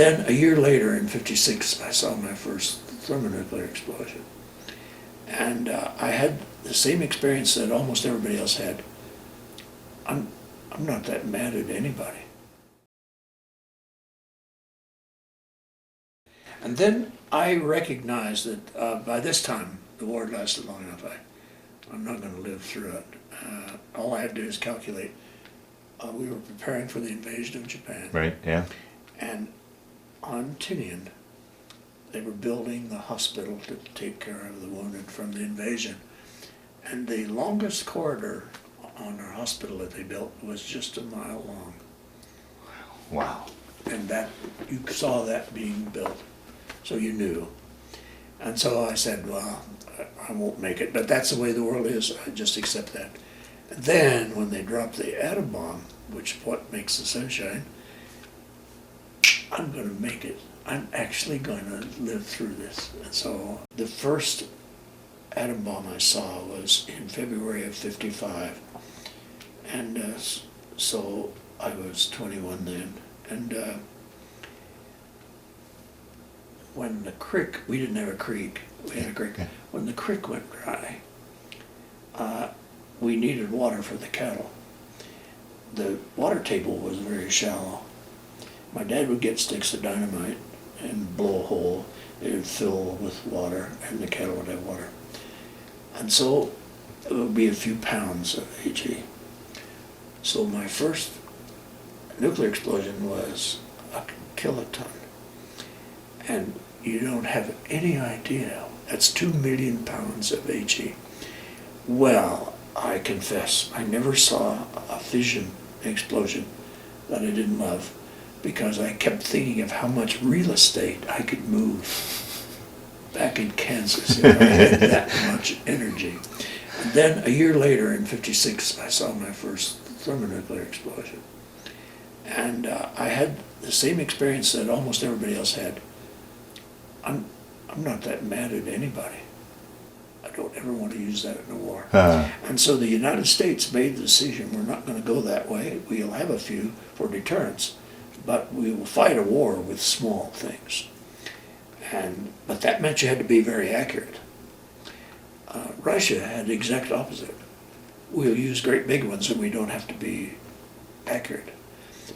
then a year later, in '56, I saw my first thermonuclear explosion. And I had the same experience that almost everybody else had. I'm not that mad at anybody. And then I recognized that by this time, the war had lasted long enough. I'm not going to live through it. All I had to do is calculate. We were preparing for the invasion of Japan. Right, yeah. And on Tinian, they were building the hospital to take care of the wounded from the invasion. And the longest corridor on our hospital that they built was just a mile long. Wow. And that, you saw that being built, so you knew. And so I said, well, I won't make it, but that's the way the world is. I just accept that. And then when they dropped the atom bomb, which is what makes the sunshine, I'm going to make it. I'm actually going to live through this. And so the first atom bomb I saw was in February of '55. And so I was 21 then. And when the creek, we didn't have a creek, we had a creek. Yeah. When the creek went dry, we needed water for the cattle. The water table was very shallow. My dad would get sticks of dynamite and blow a hole. It would fill with water, and the cattle would have water. And so it would be a few pounds of HE. So my first nuclear explosion was a kiloton. And you don't have any idea. That's 2 million pounds of HE. Well, I confess, I never saw a fission explosion that I didn't love, because I kept thinking of how much real estate I could move back in Kansas if I had that much energy. And then a year later, in '56, I saw my first thermonuclear explosion. And I had the same experience that almost everybody else had. I'm not that mad at anybody. I don't ever want to use that in a war. And so the United States made the decision, we're not going to go that way. We'll have a few for deterrence, but we will fight a war with small things. But that meant you had to be very accurate. Russia had the exact opposite. We'll use great big ones and we don't have to be accurate.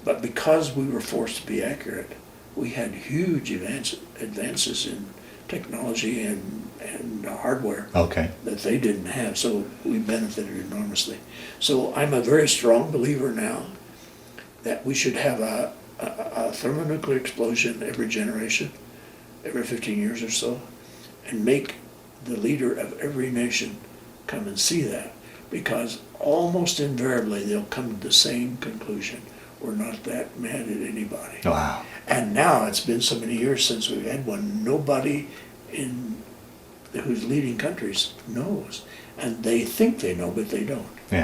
But because we were forced to be accurate, we had huge advances in technology and hardware that they didn't have, so we benefited enormously. So I'm a very strong believer now that we should have a thermonuclear explosion every generation, every 15 years or so, and make the leader of every nation come and see that, because almost invariably they'll come to the same conclusion. We're not that mad at anybody. Wow. And now it's been so many years since we've had one, nobody in who's leading countries knows. And they think they know, but they don't. Yeah.